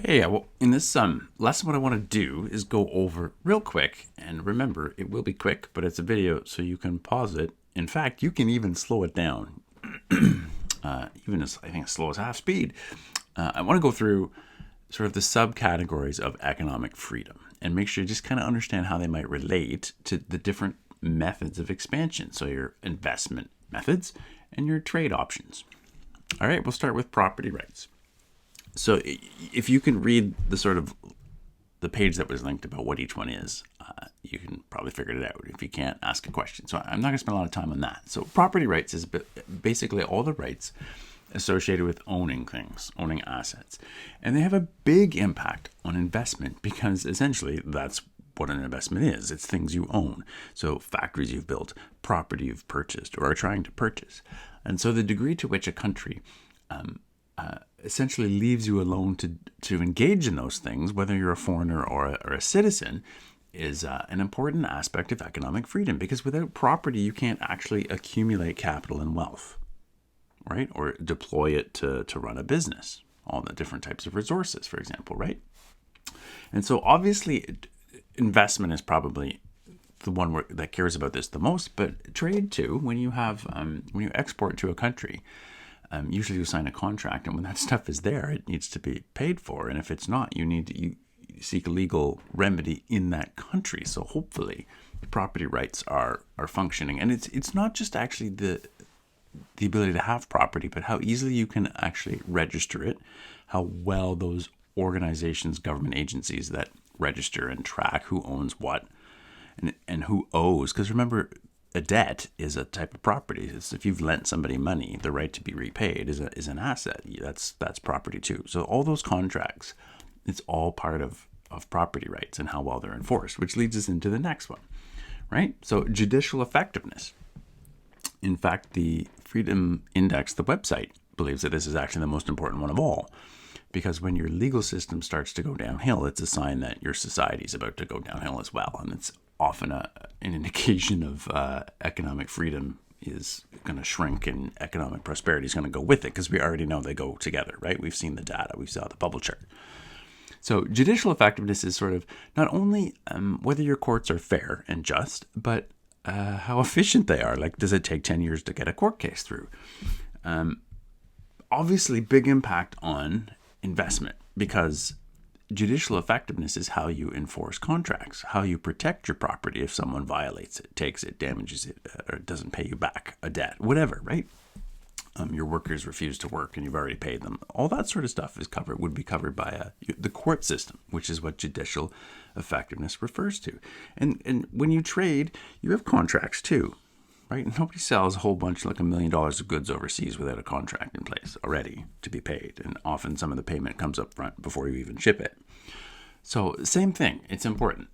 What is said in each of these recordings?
Hey, well, in this lesson, what I want to do is go over real quick. And remember, it will be quick, but it's a video, so you can pause it. In fact, you can even slow it down, even as I think as slow as half speed. I want to go through sort of the subcategories of economic freedom and make sure you just kind of understand how they might relate to the different methods of expansion. So your investment methods and your trade options. All right, we'll start with property rights. So if you can read the sort of the page that was linked about what each one is, you can probably figure it out. If you can't, ask a question. So I'm not going to spend a lot of time on that. So property rights is basically all the rights associated with owning things, owning assets. And they have a big impact on investment because essentially that's what an investment is. It's things you own. So factories you've built, property you've purchased or are trying to purchase. And so the degree to which a country essentially leaves you alone to engage in those things, whether you're a foreigner or a citizen, is an important aspect of economic freedom. Because without property, you can't actually accumulate capital and wealth, right? Or deploy it to run a business, all the different types of resources, for example, right? And so obviously, investment is probably the one that cares about this the most, but trade too. When you export to a country, usually you sign a contract, and when that stuff is there, it needs to be paid for. And if it's not, you seek a legal remedy in that country. So hopefully, property rights are functioning, and it's not just actually the ability to have property, but how easily you can actually register it, how well those organizations, government agencies that register and track who owns what and who owes. Because remember, a debt is a type of property. It's if you've lent somebody money, the right to be repaid is an asset. That's property too. So all those contracts, it's all part of property rights and how well they're enforced, which leads us into the next one, right? So judicial effectiveness. In fact, the Freedom Index, the website, believes that this is actually the most important one of all, because when your legal system starts to go downhill, it's a sign that your society is about to go downhill as well, and it's often an indication of economic freedom is going to shrink and economic prosperity is going to go with it, because we already know they go together, right? We've seen the data. We saw the bubble chart. So judicial effectiveness is sort of not only whether your courts are fair and just, but how efficient they are. Like, does it take 10 years to get a court case through? Obviously, big impact on investment, because judicial effectiveness is how you enforce contracts, how you protect your property if someone violates it, takes it, damages it, or doesn't pay you back a debt, whatever, right? Your workers refuse to work and you've already paid them. All that sort of stuff would be covered by the court system, which is what judicial effectiveness refers to. And when you trade, you have contracts too, right? Nobody sells a whole bunch, like $1 million of goods overseas without a contract in place already to be paid. And often some of the payment comes up front before you even ship it. So same thing, it's important,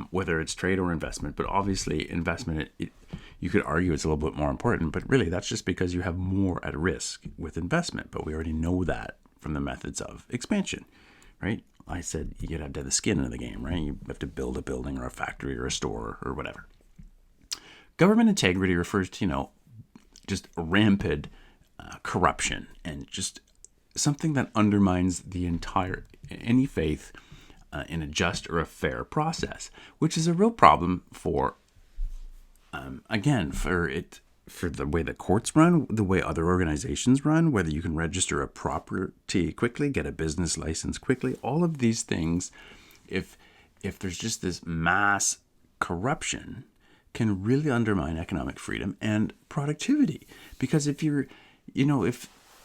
whether it's trade or investment. But obviously investment, you could argue it's a little bit more important, but really that's just because you have more at risk with investment. But we already know that from the methods of expansion, right? I said you have to have the skin in the game, right? You have to build a building or a factory or a store or whatever. Government integrity refers to, just rampant corruption and just something that undermines any faith in a just or a fair process, which is a real problem for the way the courts run, the way other organizations run, whether you can register a property quickly, get a business license quickly, all of these things, if there's just this mass corruption, can really undermine economic freedom and productivity. Because if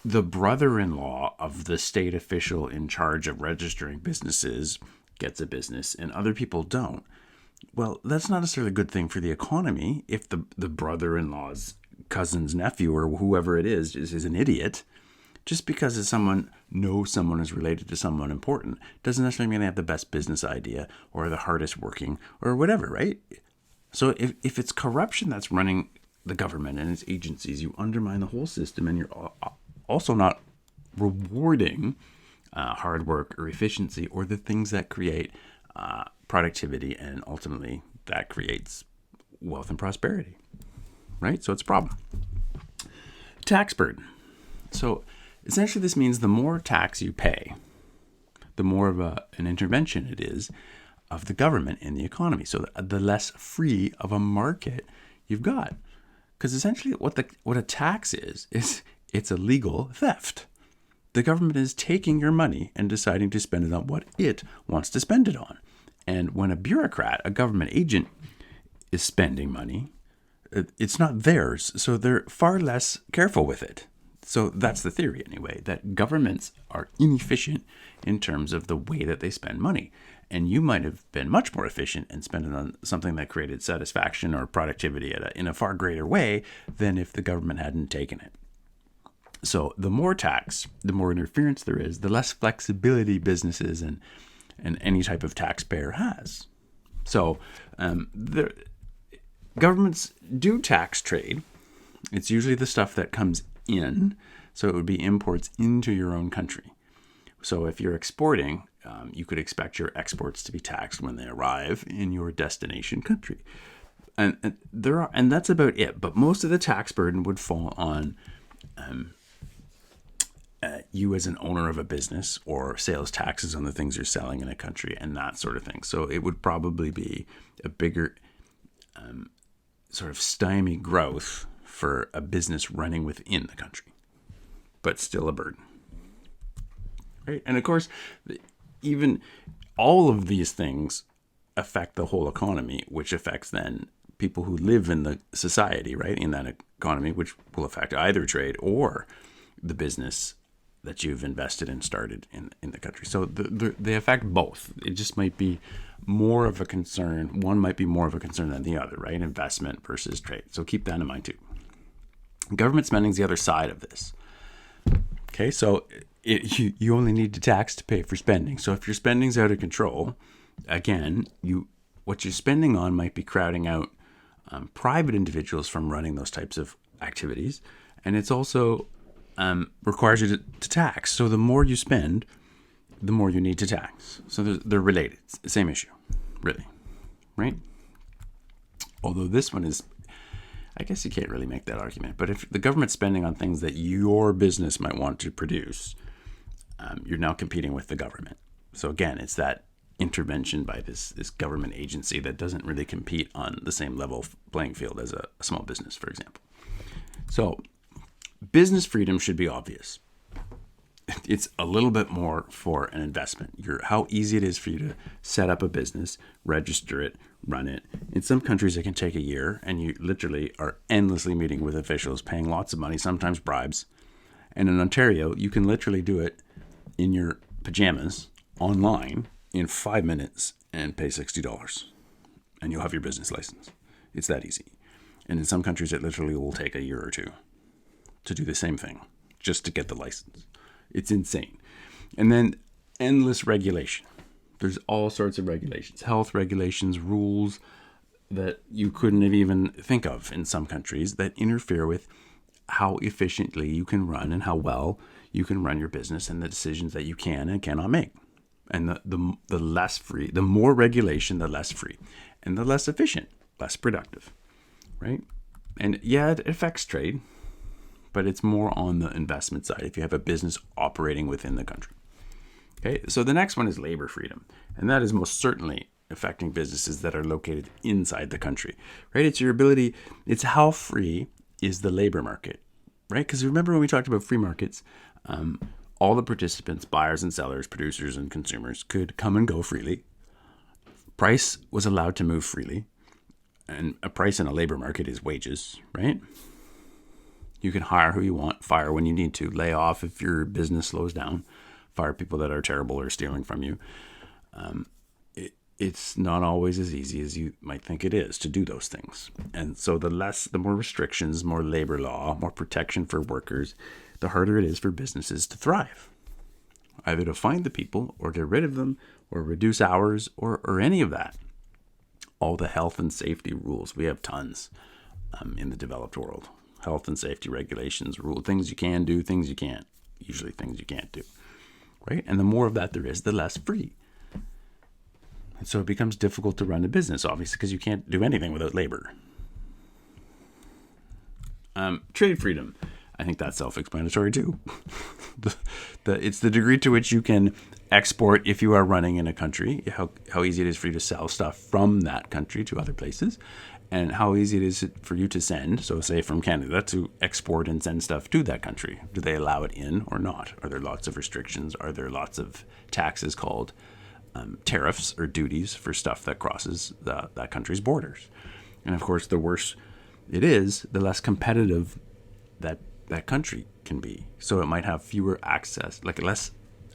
the brother-in-law of the state official in charge of registering businesses gets a business and other people don't, well, that's not necessarily a good thing for the economy. If the brother-in-law's cousin's nephew or whoever it is an idiot, just because someone knows someone is related to someone important doesn't necessarily mean they have the best business idea or the hardest working or whatever, right? So if it's corruption that's running the government and its agencies, you undermine the whole system, and you're also not rewarding hard work or efficiency or the things that create productivity, and ultimately that creates wealth and prosperity, right? So it's a problem. Tax burden. So essentially this means the more tax you pay, the more of an intervention it is of the government in the economy. So the less free of a market you've got. Because essentially what a tax is it's a legal theft. The government is taking your money and deciding to spend it on what it wants to spend it on. And when a bureaucrat, a government agent, is spending money, it's not theirs, so they're far less careful with it. So that's the theory anyway, that governments are inefficient in terms of the way that they spend money. And you might have been much more efficient and spent it on something that created satisfaction or productivity in a far greater way than if the government hadn't taken it. So the more tax, the more interference there is, the less flexibility businesses and any type of taxpayer has. So governments do tax trade. It's usually the stuff that comes in. So it would be imports into your own country. So if you're exporting, you could expect your exports to be taxed when they arrive in your destination country. And that's about it. But most of the tax burden would fall on you as an owner of a business, or sales taxes on the things you're selling in a country and that sort of thing. So it would probably be a bigger sort of stymie growth for a business running within the country, but still a burden. Right? And of course, even all of these things affect the whole economy, which affects then people who live in the society, right, in that economy, which will affect either trade or the business that you've invested and started in the country. So they affect both. It just might be more of a concern. One might be more of a concern than the other, right? Investment versus trade. So keep that in mind too. Government spending is the other side of this. Okay, so you only need to tax to pay for spending. So if your spending's out of control, again, what you're spending on might be crowding out private individuals from running those types of activities. And it's also requires you to tax. So the more you spend, the more you need to tax. So they're related. It's the same issue, really, right? Although this one is, I guess you can't really make that argument. But if the government's spending on things that your business might want to produce, you're now competing with the government. So again, it's that intervention by this government agency that doesn't really compete on the same level playing field as a small business, for example. So business freedom should be obvious. It's a little bit more for an investment. How easy it is for you to set up a business, register it, run it. In some countries, it can take a year, and you literally are endlessly meeting with officials, paying lots of money, sometimes bribes. And in Ontario, you can literally do it in your pajamas online in 5 minutes and pay $60, and you'll have your business license. It's that easy. And in some countries, it literally will take a year or two to do the same thing, just to get the license. It's insane. And then endless regulation. There's all sorts of regulations, health regulations, rules that you couldn't even think of in some countries that interfere with how efficiently you can run and how well you can run your business and the decisions that you can and cannot make. And the less free, the more regulation, the less free, and the less efficient, less productive, right? And yeah, it affects trade, but it's more on the investment side if you have a business operating within the country. Okay, so the next one is labor freedom, and that is most certainly affecting businesses that are located inside the country, right? It's your ability, it's how free is the labor market, right? Because remember when we talked about free markets, all the participants, buyers and sellers, producers and consumers, could come and go freely. Price was allowed to move freely, and a price in a labor market is wages, right? You can hire who you want, fire when you need to, lay off if your business slows down, fire people that are terrible or stealing from you. It's not always as easy as you might think it is to do those things. And so the more restrictions, more labor law, more protection for workers, the harder it is for businesses to thrive. Either to find the people or get rid of them or reduce hours or any of that. All the health and safety rules, we have tons in the developed world. Health and safety regulations, rule things you can do, things you can't. Usually things you can't do, right? And the more of that there is, the less free. And so it becomes difficult to run a business, obviously, because you can't do anything without labor. Trade freedom. I think that's self-explanatory too. It's the degree to which you can export if you are running in a country, how easy it is for you to sell stuff from that country to other places, and how easy it is for you to send, so say from Canada, to export and send stuff to that country. Do they allow it in or not? Are there lots of restrictions? Are there lots of taxes called tariffs or duties for stuff that crosses that country's borders? And of course, the worse it is, the less competitive that country can be. So it might have fewer access, like less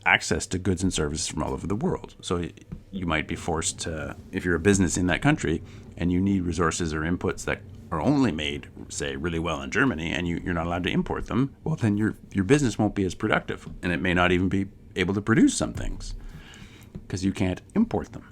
access to goods and services from all over the world. So you might be forced to, if you're a business in that country and you need resources or inputs that are only made, say, really well in Germany, and you're not allowed to import them, well, then your business won't be as productive, and it may not even be able to produce some things because you can't import them,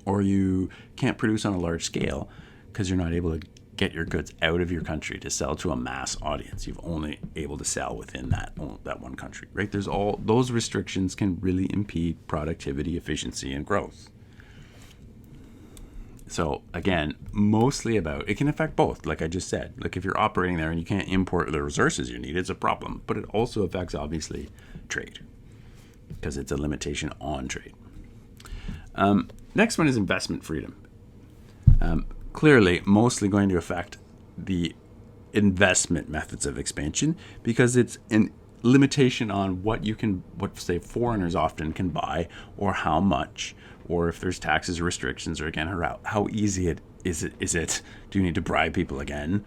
or you can't produce on a large scale because you're not able to get your goods out of your country to sell to a mass audience. You've only able to sell within that one country, right? There's all those restrictions can really impede productivity, efficiency, and growth. So again, mostly about, it can affect both, like I just said. Like if you're operating there and you can't import the resources you need, it's a problem. But it also affects, obviously, trade, because it's a limitation on trade. Next one is investment freedom. Clearly mostly going to affect the investment methods of expansion, because it's a limitation on what say foreigners often can buy, or how much, or if there's taxes or restrictions, or again, how easy is it? Do you need to bribe people again?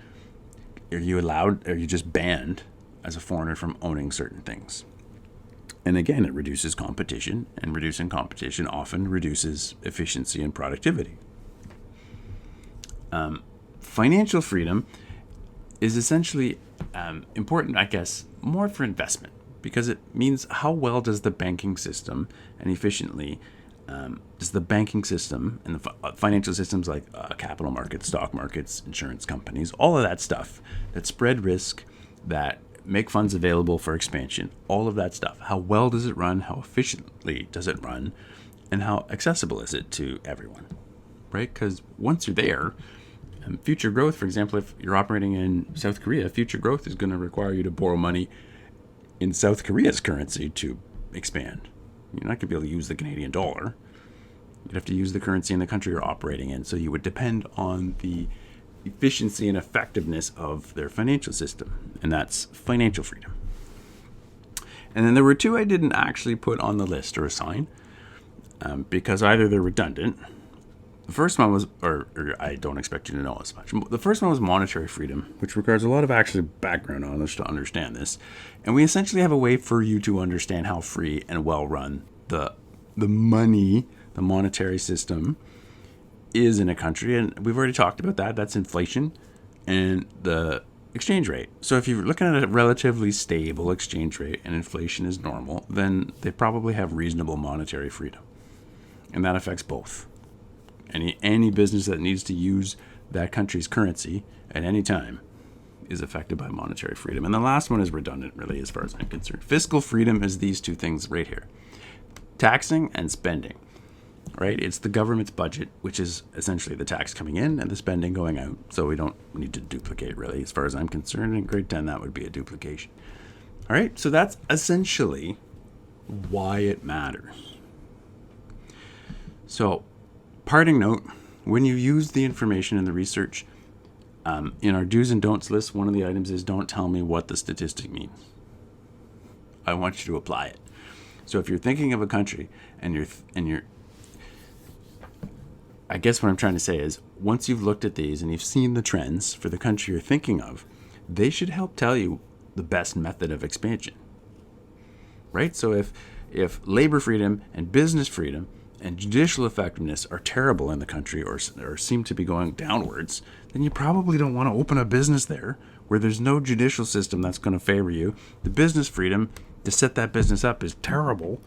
Are you just banned as a foreigner from owning certain things? And again, it reduces competition, and reducing competition often reduces efficiency and productivity. Financial freedom is essentially important, I guess, more for investment, because it means how well does the banking system and efficiently does the banking system and the financial systems like capital markets, stock markets, insurance companies, all of that stuff that spread risk, that make funds available for expansion, all of that stuff. How well does it run? How efficiently does it run? And how accessible is it to everyone, right? Because once you're there, future growth, for example, if you're operating in South Korea, future growth is going to require you to borrow money in South Korea's currency to expand. You're not going to be able to use the Canadian dollar. You'd have to use the currency in the country you're operating in. So you would depend on the efficiency and effectiveness of their financial system. And that's financial freedom. And then there were two I didn't actually put on the list or assign because either they're redundant. The first one was, or I don't expect you to know as much. The first one was monetary freedom, which requires a lot of actually background knowledge to understand this. And we essentially have a way for you to understand how free and well run the monetary system is in a country. And we've already talked about that. That's inflation and the exchange rate. So if you're looking at a relatively stable exchange rate and inflation is normal, then they probably have reasonable monetary freedom. And that affects both. Any business that needs to use that country's currency at any time is affected by monetary freedom. And the last one is redundant, really, as far as I'm concerned. Fiscal freedom is these two things right here. Taxing and spending, right? It's the government's budget, which is essentially the tax coming in and the spending going out. So we don't need to duplicate, really, as far as I'm concerned. In grade 10, that would be a duplication. All right, so that's essentially why it matters. So, parting note, when you use the information in the research, in our do's and don'ts list, one of the items is don't tell me what the statistic means. I want you to apply it. So if you're thinking of a country and you're I guess what I'm trying to say is, once you've looked at these and you've seen the trends for the country you're thinking of, they should help tell you the best method of expansion, right? So if labor freedom and business freedom and judicial effectiveness are terrible in the country or seem to be going downwards, then you probably don't want to open a business there where there's no judicial system that's going to favor you. The business freedom to set that business up is terrible,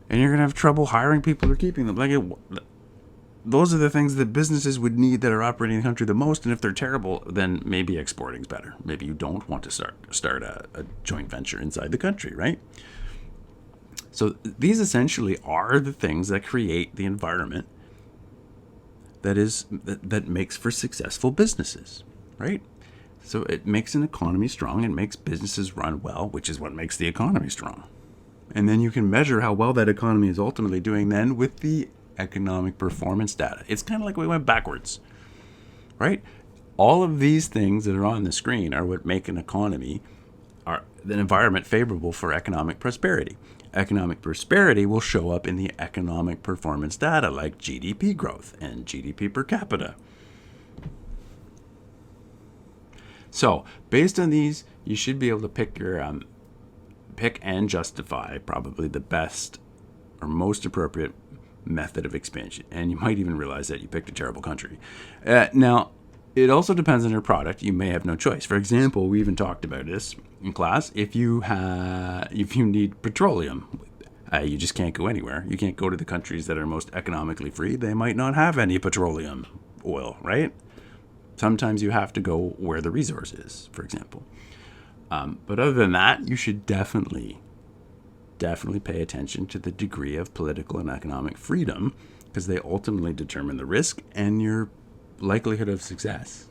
and you're going to have trouble hiring people or keeping them. Those are the things that businesses would need that are operating in the country the most, and if they're terrible, then maybe exporting's better. Maybe you don't want to start a joint venture inside the country, right? So these essentially are the things that create the environment that makes for successful businesses, right? So it makes an economy strong. It makes businesses run well, which is what makes the economy strong, And then you can measure how well that economy is ultimately doing then with the economic performance data. It's kind of like we went backwards, right? All of these things that are on the screen are what make an economy, are an environment favorable for economic prosperity. Economic prosperity will show up in the economic performance data like GDP growth and GDP per capita. So based on these, you should be able to pick and justify probably the best or most appropriate method of expansion. And you might even realize that you picked a terrible country. Now, it also depends on your product. You may have no choice. For example, we even talked about this in class. If you need petroleum, you just can't go anywhere. You can't go to the countries that are most economically free. They might not have any petroleum oil, right? Sometimes you have to go where the resource is, for example. But other than that, you should definitely pay attention to the degree of political and economic freedom, because they ultimately determine the risk and your likelihood of success.